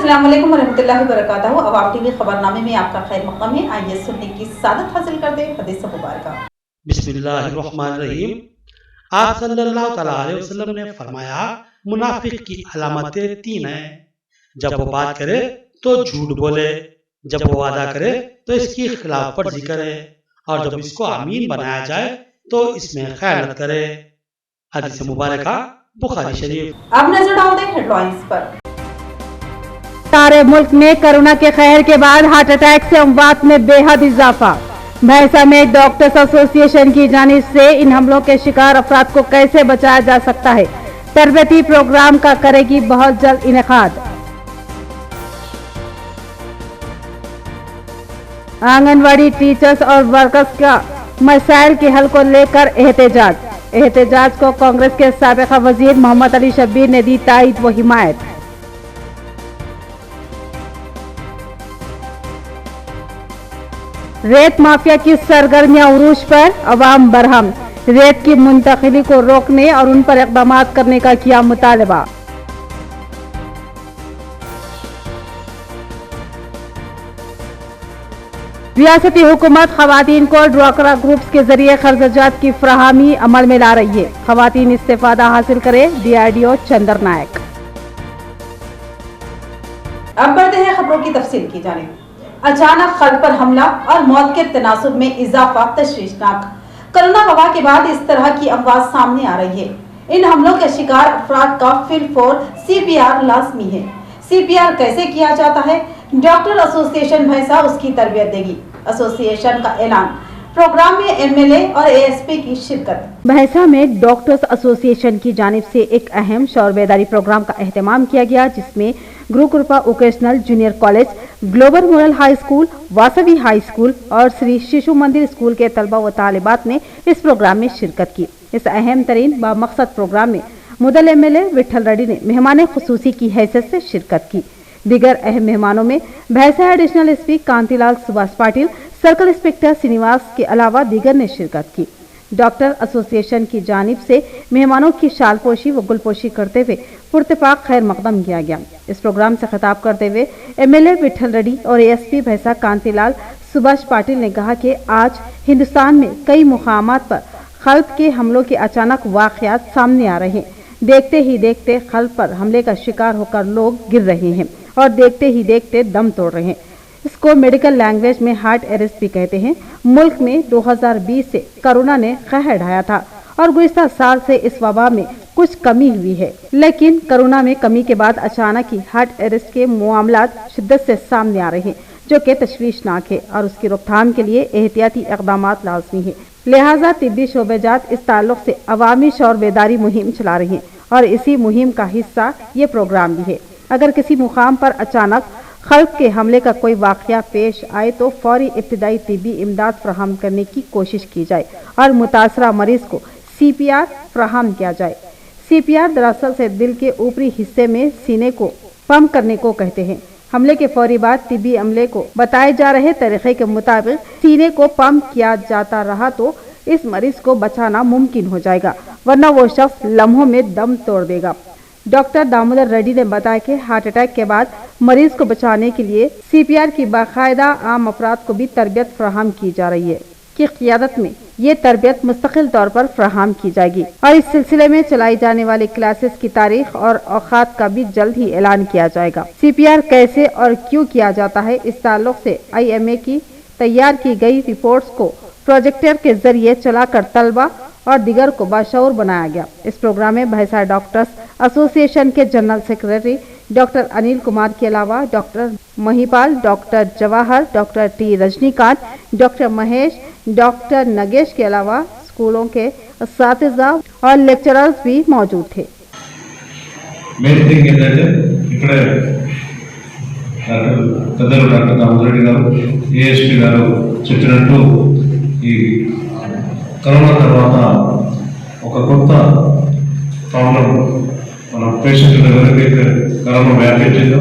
अस्सलाम वालेकुम वरहमतुल्लाहि वबरकातुहू। अवाम टीवी खबरनामे में आपका खैर मक़दम है। आइए सुनने की सादत हासिल करते हैं हदीस मुबारक। बिस्मिल्लाहिर्रहमानिर्रहीम। आप सल्लल्लाहु तआला अलैहि वसल्लम ने फरमाया, मुनाफिक की अलामतें तीन हैं। जब वो बात करे तो झूठ बोले, जब वो वादा करे तो इसकी खिलाफ वर्जी करे, और जब इसको अमीन बनाया जाए तो इसमें खयानत करे। हदीस मुबारक बुखारी शरीफ। अब नजर डालते हैं हेडलाइंस पर। सारे मुल्क में कोरोना के कहर के बाद हार्ट अटैक से अमवात में बेहद इजाफा। भैंसा में डॉक्टर्स एसोसिएशन की जानिब से इन हमलों के शिकार अफराद को कैसे बचाया जा सकता है, तरबियती प्रोग्राम का करेगी बहुत जल्द इनेकाद। आंगनवाड़ी टीचर्स और वर्कर्स का मसाइल के हल को लेकर एहतजाज को कांग्रेस के साबिका वजीर मोहम्मद अली शब्बीर ने दी तायीद व हिमायत। रेत माफिया की सरगर्मियां उरूज पर, अवाम बरहम। रेत की मुंतकिली को रोकने और उन पर इक़दाम करने का किया मुतालबा। रियासती हुकूमत खवातीन को ड्वाक्रा ग्रुप्स के जरिए खर्चात की फराहमी अमल में ला रही है। खवातीन इस्तेफादा हासिल करे, डीआरडीओ चंदर नायक। अब बढ़ते हैं खबरों की तफसील की जानिब। अचानक खल्क पर हमला और मौत के तनासुब में इजाफा तशवीशनाक। कोरोना वबा के बाद इस तरह की अफवाह सामने आ रही है। इन हमलों के शिकार अफराद का फिलफौर सीपीआर लाजमी है। सीपीआर कैसे किया जाता है? डॉक्टर एसोसिएशन भैंसा उसकी तरबियत देगी, एसोसिएशन का ऐलान। प्रोग्राम में एमएलए और एएसपी की शिरकत। भैंसा में डॉक्टर्स एसोसिएशन की जानिब से एक अहम शौर बेदारी प्रोग्राम का एहतमाम किया गया, जिसमें Gurukripa vocational junior college, global model high school, Vasavi high school और श्री शिशु मंदिर स्कूल के तलबा व तालिबात ने इस प्रोग्राम में शिरकत की। इस अहम तरीन बामकसद प्रोग्राम में मुदल एमएलए विठल रेड्डी ने मेहमान खुसूसी की हैसियत से शिरकत की। दीगर अहम मेहमानों में Bhainsa additional SP Kantilal Subhash Patil, circle inspector Srinivas के अलावा दीगर ने शिरकत की। डॉक्टर एसोसिएशन की जानिब से मेहमानों की शालपोशी व गुलपोशी करते हुए पुरतफाक खैर मकदम किया गया। इस प्रोग्राम से खिताब करते हुए एमएलए विठल रेड्डी और एएसपी भैंसा कांतिलाल सुभाष पाटिल ने कहा कि आज हिंदुस्तान में कई मुकामात पर खल्क के हमलों के अचानक वाक़यात सामने आ रहे हैं। देखते ही देखते खल्क पर हमले का शिकार होकर लोग गिर रहे हैं और देखते ही देखते दम तोड़ रहे हैं। इसको मेडिकल लैंग्वेज में हार्ट अरेस्ट भी कहते हैं। मुल्क में 2020 से कोरोना ने कहर ढाया था और गुज़िश्ता साल से इस वबा में कुछ कमी हुई है, लेकिन कोरोना में कमी के बाद अचानक ही हार्ट अरेस्ट के मामलात शिद्दत से सामने आ रहे हैं, जो कि तशवीशनाक है और उसकी रोकथाम के लिए एहतियाती इक़दामात लाज़मी है। लिहाजा तिब्बी शोबेजात इस ताल्लुक से अवामी शौर बेदारी मुहिम चला रही हैं और इसी मुहिम का हिस्सा ये प्रोग्राम भी है। अगर किसी मुकाम पर अचानक खल्क के हमले का कोई वाक़या पेश आए तो फौरी इब्तिदाई तिब्बी इमदाद फराहम करने की कोशिश की जाए और मुतासरा मरीज को सीपीआर फराहम किया जाए। सीपीआर दरअसल से दिल के ऊपरी हिस्से में सीने को पंप करने को कहते हैं। हमले के फौरी बाद तिब्बी अमले को बताए जा रहे तरीके के मुताबिक सीने को पंप किया जाता रहा तो इस मरीज को बचाना मुमकिन हो जाएगा, वरना वो शख्स लम्हों में दम तोड़ देगा। डॉक्टर दामोदर रेड्डी ने बताया कि हार्ट अटैक के बाद मरीज को बचाने के लिए सीपीआर की बाकायदा आम अफराद को भी तरबियत फराहम की जा रही है कि क़ियादत में ये तरबियत मुस्तकिल तौर पर फराहम की जाएगी और इस सिलसिले में चलाई जाने वाली क्लासेस की तारीख और औकात का भी जल्द ही ऐलान किया जाएगा। सीपीआर कैसे और क्यों किया जाता है, इस ताल्लुक से आईएमए की तैयार की गई रिपोर्ट्स को प्रोजेक्टर के जरिए चलाकर तलबा और दिगर को बाशऊर बनाया गया। इस प्रोग्राम में भैंसा डॉक्टर्स एसोसिएशन के general secretary doctor Anil Kumar के अलावा doctor Mahipal, doctor Jawahar, doctor T Rajinikanth, doctor Mahesh, doctor Nagesh के अलावा स्कूलों के असातिज़ा और लेक्चरर्स भी मौजूद थे। डॉक्टर दामोदर रेड्डी गारू, एएसपी गारू చెప్పినట్టు ఈ కరోనా తర్వాత ఒక కొత్త ప్రాబ్లం మన పేషెంట్ల ఎవరికైతే కరోనా వ్యాపించిందో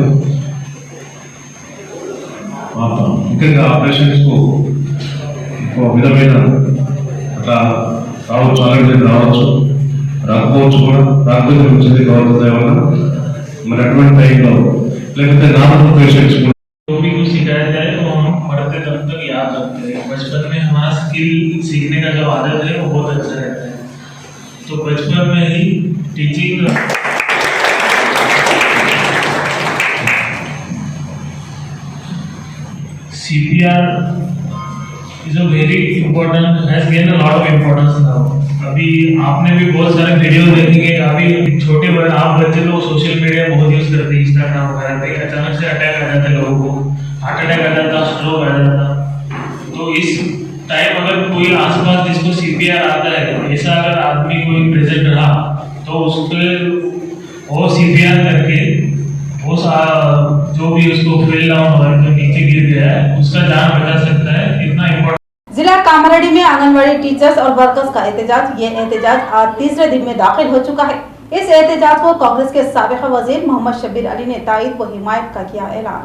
ముఖ్యంగా ఆ పేషెంట్స్కు ఒక విధమైన అట్లా రావచ్చు, అలాగే రావచ్చు, రాకపోవచ్చు కూడా, రాకపోతే వచ్చింది గవర్నమెంట్ వల్ల. మరి అటువంటి టైంలో लेकिन नॉन पेशेंट्स जो भी कुछ शिकायत है वो हम पढ़ते दम तक याद रखते हैं। बचपन में हमारा स्किल सीखने का जो आदत है वो बहुत अच्छा रहता है, तो बचपन में ही teaching CPR is a very important, has gained a lot of importance now. अभी आपने भी बहुत सारे वीडियो देखेंगे, अभी छोटे बड़े आप बच्चे लोग सोशल मीडिया बहुत यूज करते हैं, इंस्टाग्राम वगैरह पे अचानक से अटैक आ जाता है, लोगों को हार्ट अटैक आ जाता, स्ट्रोक आ जाता। तो इस टाइम अगर कोई आसपास जिसको CPR आता है, ऐसा अगर आदमी कोई प्रेजेंट रहा तो उसके वो CPR करके वो जो भी उसको फेल डाउन हो जो नीचे गिर गया है उसका जान बचा सकता है। इतना इम्पोर्टेंट जिला कामारेड्डी में आंगनवाड़ी टीचर्स और वर्कर्स का एहतजाज। ये एहतजाज आज तीसरे दिन में दाखिल हो चुका है। इस एहतजाज को कांग्रेस के साबिक़ वज़ीर मोहम्मद शब्बीर अली ने तायद व हिमायत का किया ऐलान।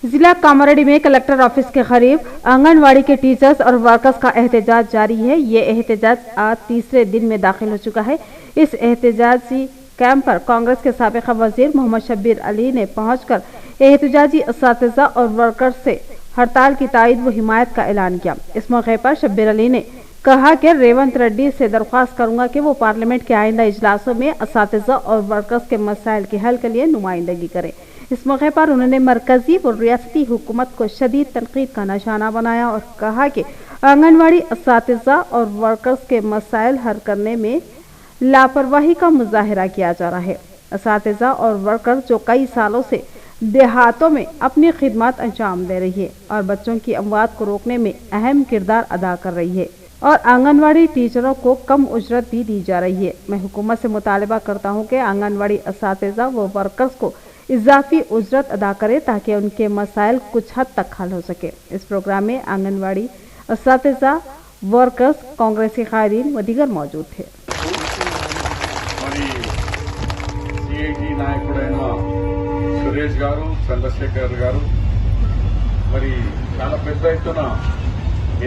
जिला कामारेड्डी में कलेक्टर ऑफिस के करीब आंगनवाड़ी के टीचर्स और वर्कर्स का एहतजाज जारी है। ये एहतजाज आज तीसरे दिन में दाखिल हो चुका है। इस एहतजाजी कैंप पर कांग्रेस के साबिक़ वज़ीर मोहम्मद शब्बीर अली ने पहुंचकर एहतजाजी असातिज़ा और वर्कर्स से हड़ताल की तायद व हिमायत का ऐलान किया। इस मौके पर शब्बीर अली ने कहा कि रेवंत रेड्डी से दरख्वास्त करूंगा कि वो पार्लियामेंट के आइंदा इजलासों में असातिज़ा और वर्कर्स के मसाइल के हल के लिए नुमाइंदगी करें। इस मौके पर उन्होंने मरकजी व रियासती हुकूमत को शदीद तनकीद का निशाना बनाया और कहा कि आंगनवाड़ी असातिज़ा और वर्कर्स के मसाइल हल करने में लापरवाही का मुजाहिरा किया जा रहा है। असातिज़ा और वर्कर्स जो कई सालों से देहातों में अपनी खिदमत अंजाम दे रही है और बच्चों की अमवात को रोकने में अहम किरदार अदा कर रही है और आंगनवाड़ी टीचरों को कम उजरत भी दी जा रही है। मैं हुकूमत से मुतालबा करता हूं कि आंगनवाड़ी असातिज़ा व वर्कर्स को इजाफी उजरत अदा करे ताकि उनके मसाइल कुछ हद तक हल हो सके। इस प्रोग्राम में आंगनवाड़ी असातिज़ा, वर्कर्स, कांग्रेसी कायदीन व दीगर मौजूद थे। సురేష్ గారు, చంద్రశేఖర్ గారు, మరి చాలా పెద్ద ఎత్తున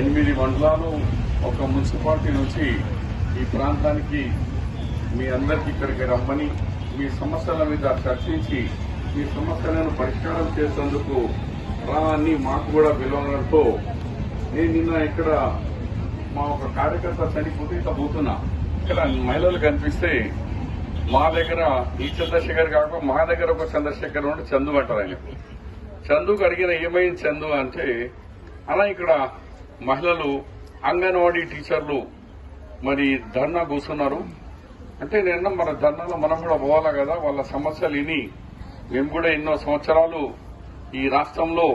8 మండలాలు ఒక మున్సిపాలిటీ నుంచి ఈ ప్రాంతానికి మీ అందరికీ ఇక్కడికి రమ్మని మీ సమస్యల మీద చర్చించి మీ సమస్యలను పరిష్కారం చేసేందుకు రా అని మాకు కూడా పిలవడంతో నేను నిన్న ఇక్కడ మా ఒక కార్యకర్త చనిపోతే ఇట్లా పోతున్నా, ఇక్కడ మహిళలు కనిపిస్తే మా దగ్గర ఈ చంద్రశేఖర్ కాక మా దగ్గర ఒక చంద్రశేఖర్ ఉంటే చందు అంటారు. ఆయన చందుకు అడిగిన ఏమైంది చందు అంటే, అలా ఇక్కడ మహిళలు అంగన్వాడీ టీచర్లు మరి ధర్నా కూర్చున్నారు అంటే నిన్న మన ధర్నాలో మనం కూడా పోవాలా కదా, వాళ్ళ సమస్యలు విని మేము కూడా ఎన్నో సంవత్సరాలు ఈ రాష్ట్రంలో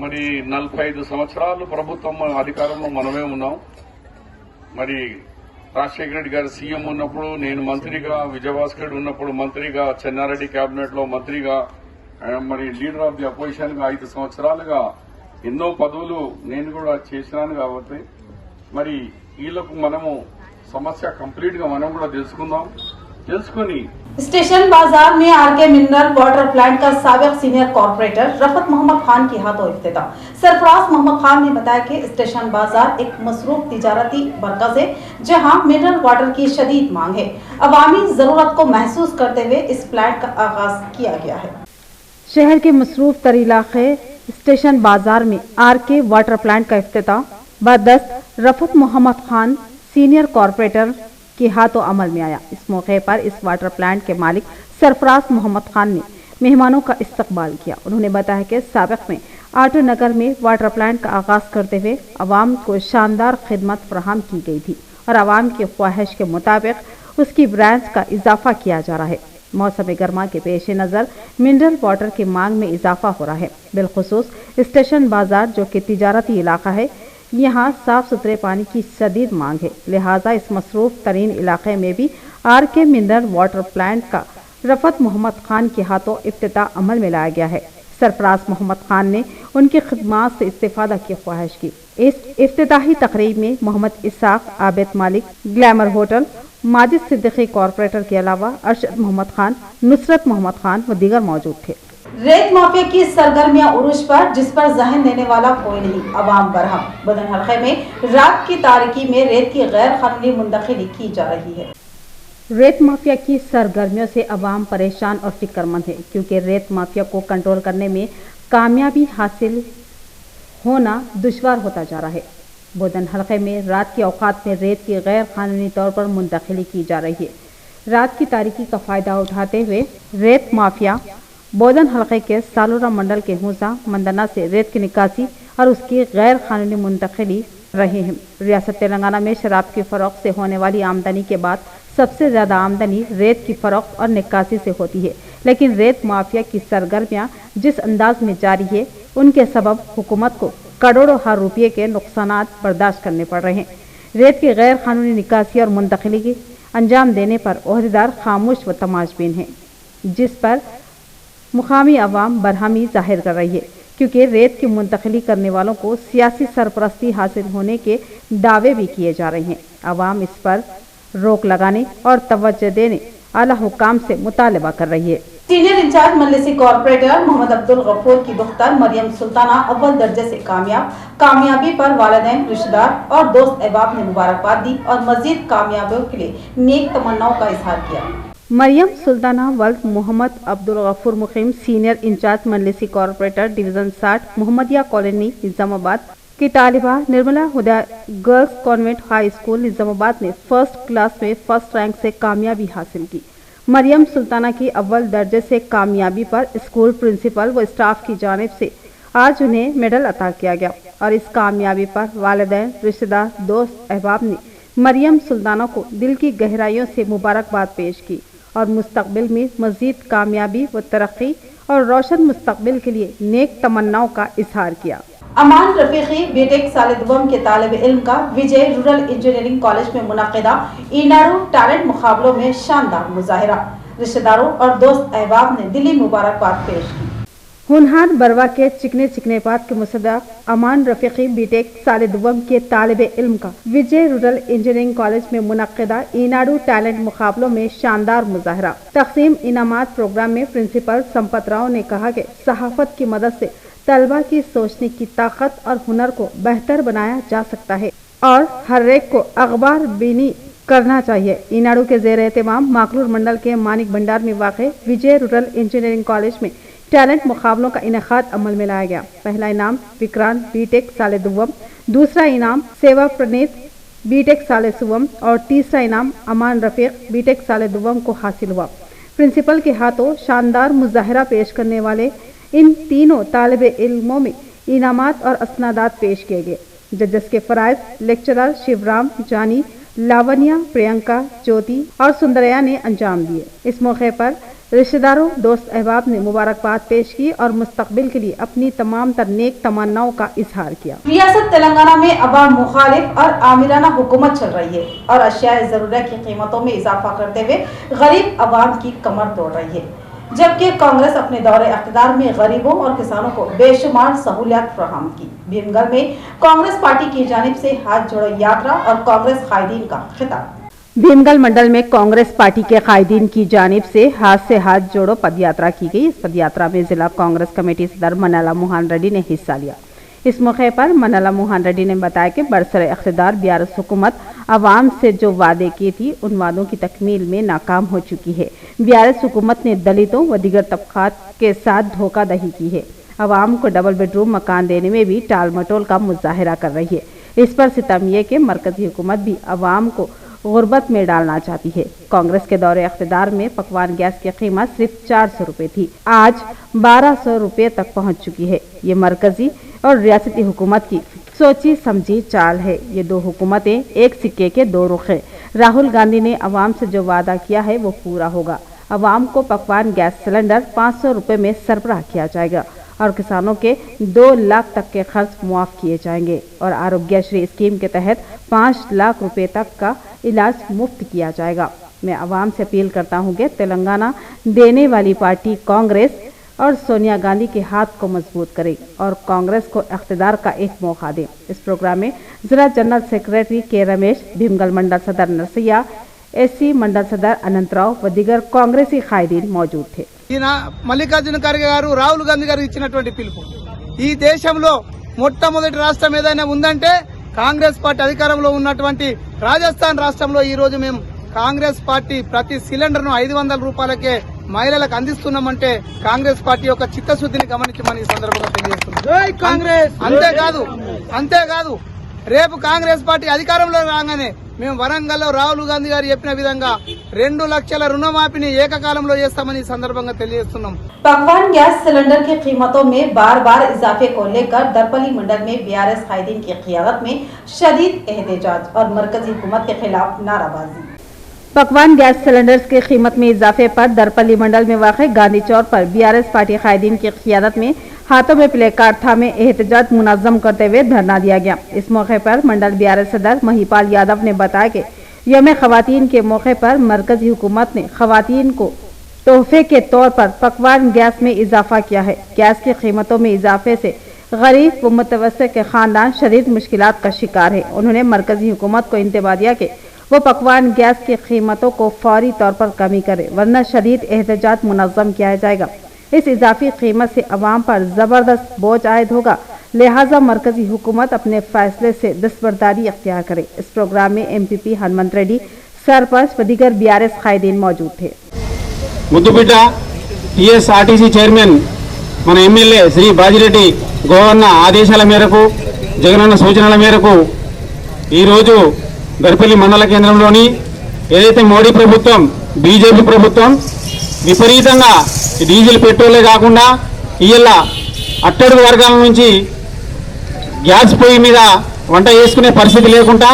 మరి 45 సంవత్సరాలు ప్రభుత్వం అధికారంలో మనమే ఉన్నాం. మరి రాజశేఖర రెడ్డి గారు సీఎం ఉన్నప్పుడు, నేను మంత్రిగా, విజయభాస్కర్ రెడ్డి ఉన్నప్పుడు మంత్రిగా, చెన్నారెడ్డి కేబినెట్ లో మంత్రిగా, మరి లీడర్ ఆఫ్ ది అపోజిషన్ గా 5 సంవత్సరాలుగా ఎన్నో పదవులు నేను కూడా చేసినాను. కాబట్టి మరి వీళ్ళకు మనము సమస్య కంప్లీట్ గా మనం కూడా తెలుసుకుని स्टेशन बाजार में आरके मिनरल वाटर प्लांट का साबिक सीनियर कॉर्पोरेटर रफत मोहम्मद खान के हाथों इफ्तिताह। सरफराज मोहम्मद खान ने बताया कि स्टेशन बाजार एक मसरूफ तिजारती मरकज है जहां मिनरल वाटर की शदीद मांग है। अवामी जरूरत को महसूस करते हुए इस प्लांट का आगाज किया गया है। शहर के मसरूफ तर इलाके स्टेशन बाजार में आरके वाटर प्लांट का इफ्तिताह बदस्त रफत मोहम्मद खान सीनियर कॉर्पोरेटर के हाथों अमल में आया। इस मौके पर इस वाटर प्लांट के मालिक सरफराज मोहम्मद खान ने मेहमानों का इस्तकबाल किया। उन्होंने बताया कि साबिक में आटो नगर में वाटर प्लांट का आगाज करते हुए अवाम को शानदार खिदमत फराहम की गई थी और अवाम की ख्वाहिश के मुताबिक उसकी ब्रांच का इजाफा किया जा रहा है। मौसम गर्मा के पेश नज़र मिनरल वाटर की मांग में इजाफा हो रहा है। बिलखुसूस स्टेशन बाजार जो कि तिजारती इलाका है, यहाँ साफ सुथरे पानी की शदीद मांग है, लिहाजा इस मसरूफ तरीन इलाके में भी आरके मिनरल वाटर प्लांट का रफत मोहम्मद खान के हाथों इफ्तिताह अमल में लाया गया है। सरफराज मोहम्मद खान ने उनकी खिदमात से इस्तेफादा की ख्वाहिश की। इस इफ्तिताही तकरीब में मोहम्मद इसाक, आबिद मालिक, glamour hotel, Majid Siddiqui corporator के अलावा अरशद मोहम्मद खान, नुसरत मोहम्मद खान व दीगर मौजूद थे। रेत माफिया की सरगर्मियां उरूज पर, जिस पर जहन देने वाला कोई नहीं, अवाम बरहम। बदन हल्के में रात की तारीकी में रेत की गैर कानूनी मुंतकिली की जा रही है। रेत माफिया की सरगर्मियों से अवाम परेशान और फिक्रमंद है, क्योंकि रेत माफिया को कंट्रोल करने में कामयाबी हासिल होना दुश्वार होता जा रहा है। बोधन हलके में रात के औकात में रेत की गैर कानूनी तौर पर मुंतकिली की जा रही है। रात की तारीकी का फायदा उठाते हुए रेत माफिया बोधन हलके के सालोरा मंडल के हुसा मंदना से रेत की निकासी और उसकी गैर कानूनी मुंतकिली रहे हैं। रियासत तेलंगाना में शराब की फरोख्त से होने वाली आमदनी के बाद सबसे ज्यादा आमदनी रेत की फरोख्त और निकासी से होती है, लेकिन रेत माफिया की सरगर्मियां जिस अंदाज में जारी है, उनके सबब हुकूमत को करोड़ों रुपये के नुकसानात बर्दाश्त करने पड़ रहे हैं। रेत की गैर कानूनी निकासी और मुंतकिली की अंजाम देने पर ओहदेदार खामोश व तमाशबीन हैं, जिस पर मुकामी अवाम बरहमी जाहिर कर रही है, क्योंकि रेत की मुंतकिली करने वालों को सियासी सरपरस्ती हासिल होने के दावे भी किए जा रहे हैं। अवाम इस पर रोक लगाने और तवज्जो देने आला हुकाम से मुतालबा कर रही है। सीनियर इंचार्ज मजलिसी कॉर्पोरेटर मोहम्मद अब्दुल गफूर की दुख्तर मरियम सुल्ताना अव्वल दर्जे से कामयाबी पर वालिदैन, रिश्तेदार और दोस्त अहबाब ने मुबारकबाद दी और मजीद कामयाबियों के लिए नेक तमन्नाओं का इजहार किया। मरियम सुल्ताना वल्द मोहम्मद अब्दुल गफूर मुखिम सीनियर इंचार्ज मजलिसी corporator division 60 Mohammadiya colony Nizamabad की तालिबा Nirmala Huda girls convent high school Nizamabad ने फर्स्ट क्लास में फर्स्ट रैंक से कामयाबी हासिल की। मरियम सुल्ताना की अव्वल दर्जे से कामयाबी पर स्कूल प्रिंसिपल व स्टाफ की जानिब से आज उन्हें मेडल अता किया गया और इस कामयाबी पर वालिदैन, रिश्तेदार, दोस्त अहबाब ने मरियम सुल्ताना को दिल की गहराइयों से मुबारकबाद पेश की और मुस्तकबिल में मजीद कामयाबी व तरक्की और रोशन मुस्तकबिल के लिए नेक तमन्नाओं का इजहार किया। अमान रफीकी बीटेक साल दुवम के तालिब इल्म का विजय रूरल इंजीनियरिंग कॉलेज में मुनक़िदा ईनाडू टैलेंट मुकाबलों में शानदार मुजाहिरा, रिश्तेदारों और दोस्त अहबाब ने दिली मुबारकबाद पेश की। हुनहार बरवा के चिकने चिकनेपात के मुसद्दक़ अमान रफीकी बीटेक साल दुवम के तालिब इल्म का विजय रूरल इंजीनियरिंग कॉलेज में मुनक़िदा ईनाडू टैलेंट मुकाबलों में शानदार मुजाहिरा। तक़सीम इनामात प्रोग्राम में प्रिंसिपल संपत राव ने कहा कि सहाफ़त की मदद से तलबा की सोचने की ताकत और हुनर को बेहतर बनाया जा सकता है और हर एक को अखबार बीनी करना चाहिए। ईनाडू के ज़ेर एहतमाम माकलूर मंडल के मानिक भंडार में वाक़े विजय रूरल इंजीनियरिंग कॉलेज में टैलेंट मुकाबलों का इनेकाद अमल में लाया गया। पहला इनाम विक्रांत बीटेक साल दुवम, दूसरा इनाम सेवा प्रणीत बीटेक साल सुवम और तीसरा इनाम अमान रफीक बीटेक साल दुवम को हासिल हुआ। प्रिंसिपल के हाथों शानदार मुजाहिरा पेश करने वाले इन तीनों तालिब इल्मों में इनामात और असनादात पेश किए गए। जजेस के फराइज लेक्चरर शिवराम, जानी, लावनिया, प्रियंका, ज्योति और सुंदरया ने अंजाम दिए। इस मौके पर रिश्तेदारों, दोस्त अहबाब ने मुबारकबाद पेश की और मुस्तकबिल के लिए अपनी तमाम तर नेक तमन्नाओं का इजहार किया। रियासत तेलंगाना में अवाम मुखालिफ और आमिराना हुकूमत चल रही है और अशियाए ज़रूरत की कीमतों में इजाफा करते हुए गरीब अवाम की कमर तोड़ रही है, जबकि कांग्रेस अपने दौरे इक़्तिदार में गरीबों और किसानों को बेशुमार सहूलियात फराहम की। भीमगढ़ में कांग्रेस पार्टी की जानिब से हाथ जोड़ो यात्रा और कांग्रेस कायदीन का खिताब। भीमगढ़ मंडल में कांग्रेस पार्टी के कायदीन की जानिब से हाथ जोड़ो पदयात्रा की गई। इस पदयात्रा में जिला कांग्रेस कमेटी सदर मनला मोहन रेड्डी ने हिस्सा लिया। इस मौके पर मनला मोहन रेड्डी ने बताया कि बरसरे इक़्तिदार बीआरएस हुकूमत आवाम से जो वादे की थी, उन वादों की तकमील में नाकाम हो चुकी है। बीआरएस हुकूमत ने दलितों व दीगर तबकात के साथ धोखाधड़ी की है। आवाम को डबल बेडरूम मकान देने में भी टाल मटोल का मुजाहिरा कर रही है। इस पर सितम ये कि मरकजी हुकूमत भी आवाम को गुर्बत में डालना चाहती है। कांग्रेस के दौरे इक़्तिदार में पकवान गैस की कीमत सिर्फ 400 रुपए थी, आज 1200 रुपए तक पहुंच चुकी है। ये मरकजी और रियासती हुकूमत की सोची समझी चाल है। ये दो हुकूमतें एक सिक्के के दो रुख हैं। राहुल गांधी ने अवाम से जो वादा किया है वो पूरा होगा। अवाम को पकवान गैस सिलेंडर 500 रुपए में सरबराह किया जाएगा और किसानों के 2 लाख तक के खर्च मुआफ किए जाएंगे और आरोग्यश्री स्कीम के तहत 5 लाख रुपए तक का इलाज मुफ्त किया जाएगा। मैं आवाम से अपील करता हूं कि तेलंगाना देने वाली पार्टी कांग्रेस और सोनिया गांधी के हाथ को मजबूत करे और कांग्रेस को इक़्तिदार का एक मौका दे। इस प्रोग्राम में जिला जनरल सेक्रेटरी के रमेश, भीमगढ़ मंडल सदर नरसैया, एससी मंडल सदर अनंतराव व दीगर कांग्रेसी कायदीन मौजूद थे। మల్లికార్జున ఖర్గే గారు రాహుల్ గాంధీ గారు ఇచ్చినటువంటి పిలుపు ఈ దేశంలో మొట్టమొదటి రాష్ట్రం ఏదైనా ఉందంటే కాంగ్రెస్ పార్టీ అధికారంలో ఉన్నటువంటి రాజస్థాన్ రాష్ట్రంలో ఈ రోజు మేము కాంగ్రెస్ పార్టీ ప్రతి సిలిండర్ ను 500 రూపాయలకే మహిళలకు అందిస్తున్నామంటే కాంగ్రెస్ పార్టీ యొక్క చిత్తశుద్ధిని గమనించమని ఈ సందర్భంగా తెలియజేస్తున్నాం. అంతేకాదు రేపు కాంగ్రెస్ పార్టీ అధికారంలో రాగానే మేము వరంగల్లో రాహుల్ గాంధీ గారు చెప్పిన విధంగా 2 లక్షల రుణమాఫీని ఏకకాలంలో చేస్తామని ఈ సందర్భంగా తెలియజేస్తున్నాం. पकवान गैस सिलेंडर की कीमतों में बार बार इजाफे को लेकर दरपली मंडल में बीआरएस कायदीन की क़ियादत में शदीद एहतजाज और मरकजी हुकूमत के खिलाफ नाराबाजी। पकवान गैस सिलेंडर्स की कीमत में इजाफे पर दरपली मंडल में वाक़ गांधी चौक पर बीआरएस पार्टी कायदीन की क़ियादत में हाथों में प्ले कार्ड थामे एहतजाज मुनज़्ज़म करते हुए धरना दिया गया। इस मौके पर मंडल बीआरएस सदर महिपाल यादव ने बताया कि यौम ख़वातीन के मौके पर मरकजी हुकूमत ने ख़वातीन को तोहफे के तौर पर पकवान गैस में इजाफा किया है। गैस की कीमतों में इजाफे से गरीब व मुतवस्सित के खानदान शदीद मुश्किलात का शिकार है। उन्होंने मरकजी हुकूमत को इंतबाह दिया कि वो पकवान गैस की कीमतों को फौरी तौर पर कमी करे, वरना शदीद एहतजाज मुनज़्ज़म किया जाएगा। इस इजाफी कीमत से अवाम पर ज़बरदस्त बोझ आयद होगा, लिहाजा मरकजी हुकूमत अपने फैसले से दस्तबरदारी अख्तियार करे। इस प्रोग्राम में एमपीपी हनुमंत रेड्डी, सरपंच व दीगर बीआरएस कायदीन मौजूद थे। ముద్దుబిడ్డ టీఎస్ఆర్టీసీ చైర్మన్ మన ఎమ్మెల్యే శ్రీ బాజిరెడ్డి గోవన్న ఆదేశాల మేరకు జగనన్న సూచనల మేరకు ఈరోజు దర్పల్లి మండల కేంద్రంలోని ఏదైతే మోడీ ప్రభుత్వం బీజేపీ ప్రభుత్వం విపరీతంగా డీజిల్ పెట్రోలే కాకుండా ఇయ్యాల అట్టడుగు వర్గాల నుంచి గ్యాస్ పొయ్యి మీద వంట చేసుకునే పరిస్థితి లేకుండా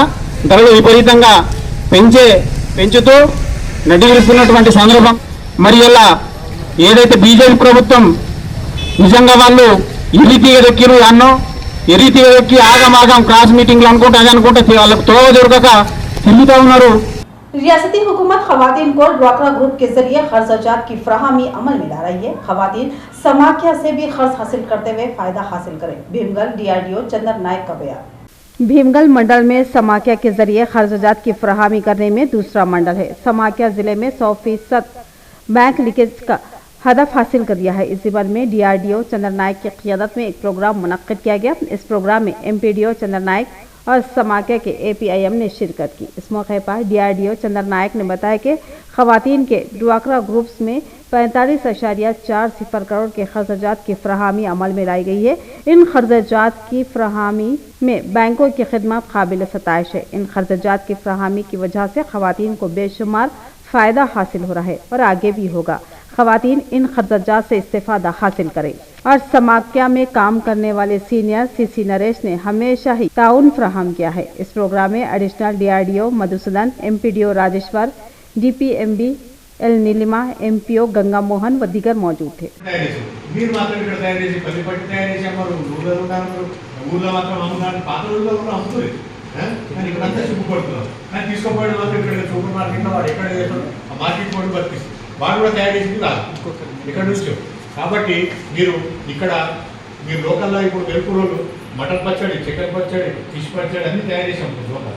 ధరలు విపరీతంగా పెంచుతూ నడ్డివిరుస్తున్నటువంటి సందర్భం. మరి ఇలా ఏదైతే బీజేపీ ప్రభుత్వం నిజంగా వాళ్ళు ఎర్రితీగ దొక్కిరు అన్నో ఎర్రితీగ దొక్కి ఆగమాగం క్రాస్ మీటింగ్లు అనుకుంటే అది అనుకుంటే వాళ్ళకు తోవ దొరకక తిరుగుతూ ఉన్నారు. रियासती हुकूमत खवातीन को ड्वाक्रा ग्रुप के जरिए खर्चाजात की फराहमी अमल में ला रही है। खवातीन समाख्या से भी खर्च हासिल करते हुए फायदा हासिल करें। भीमगल डीआरडीओ चंदर नायक का बयान। भीमगल मंडल में समाख्या के जरिए खर्चाजात की फराहमी करने में दूसरा मंडल है। समाख्या जिले में 100% बैंक लीकेज का हदफ हासिल कर दिया है। इस जिम्मन में डीआरडीओ चंद्र नायक की क़ियादत में एक प्रोग्राम मुनक्किद किया गया। इस प्रोग्राम में एमपीडीओ चंद्र नायक और समाख्या के एपीआईएम ने शिरकत की। इस मौके पर डीआरडीओ चंद्र नायक ने बताया कि खवातीन के ड्वाक्रा ग्रुप्स में 45.40 करोड़ के खर्चाजात की फराहमी अमल में लाई गई है। इन खर्चाजात की फराहमी में बैंकों की खिदमत काबिल सताइश है। इन खर्चाजात की फराहमी की वजह से खवातीन को बेशुमार फ़ायदा हासिल हो रहा है और आगे भी होगा। खवातीन इन खर्चाजात से इस्तेफादा हासिल करें। और समाख्या में काम करने वाले सीनियर सीसी नरेश ने हमेशा ही ताउन फराहम किया है। इस प्रोग्राम में additional DRDO Madhusudan, MPDO Rajeshwar, DPMB L Nilima, MPO Ganga Mohan व दीगर मौजूद थे। కాబట్టి మీరు ఇక్కడ మీరు లోకల్లో ఇప్పుడు వెలుపురోలు మటన్ పచ్చడి, చికెన్ పచ్చడి, ఫిష్ పచ్చడి అన్ని తయారు చేసాం లోకల్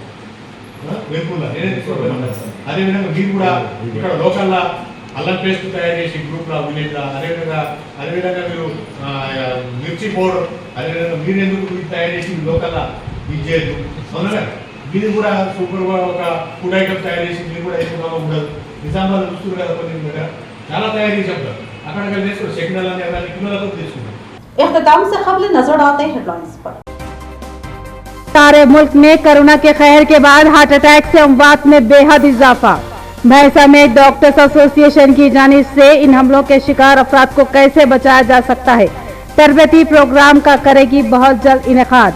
వెలుపుల్లో నేనే తీసుకోవాలి. అదేవిధంగా మీరు కూడా ఇక్కడ లోకల్లో అల్లం పేస్ట్ తయారు చేసి గ్రూప్లో విలేజ్లో అదేవిధంగా మీరు మిర్చి పౌడర్ అదేవిధంగా మీరు ఎందుకు తయారు చేసి లోకల్లో ఇది చేయదు అవునా. మీరు కూడా సూపర్గా ఒక ఫుడ్ ఐటమ్ తయారు చేసి మీరు కూడా ఎక్కువగా ఉండదు. నిజామాబాద్ చూస్తున్నారు కదా కొన్ని చాలా తయారు చేసాం కదా అక్కడ తీసుకుంటాం సెకండ్ కిలోలతో తీసుకుంటాం. इख्तिताम से खबल नजर आते हैं हेडलाइंस पर। सारे मुल्क में कोरोना के कहर के बाद हार्ट अटैक से अमवात में बेहद इजाफा। भैंसा में डॉक्टर्स एसोसिएशन की जानिब से इन हमलों के शिकार अफराद को कैसे बचाया जा सकता है, तरबती प्रोग्राम का करेगी बहुत जल्द इनेकाद।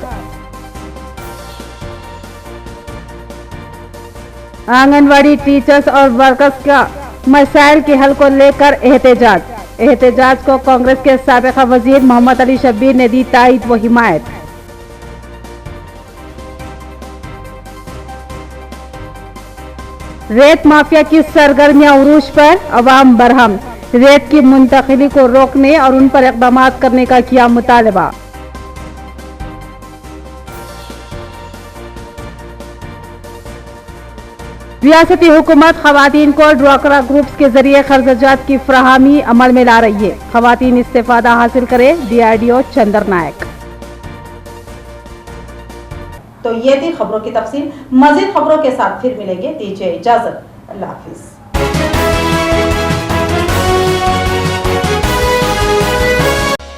आंगनवाड़ी टीचर्स और वर्कर्स का मसाइल के हल को लेकर एहतजाज को कांग्रेस के साबिका वजीर मोहम्मद अली शब्बीर ने दी तायीद व हिमायत। रेत माफिया की सरगर्मियां उरूज पर, अवाम बरहम। रेत की मुंतकिली को रोकने और उन पर इक़दाम करने का किया मुतालबा। रियासती हुकूमत खवातीन को ड्वाक्रा ग्रुप्स के जरिए खर्चाजात की फराहमी अमल में ला रही है। खवातीन इस्तेफादा हासिल करे, डीआरडीओ चंदर नायक। तो ये थी खबरों की तफसील। मजीद खबरों के साथ फिर मिलेंगे, दीजिए इजाजत। अल्लाह हाफिज।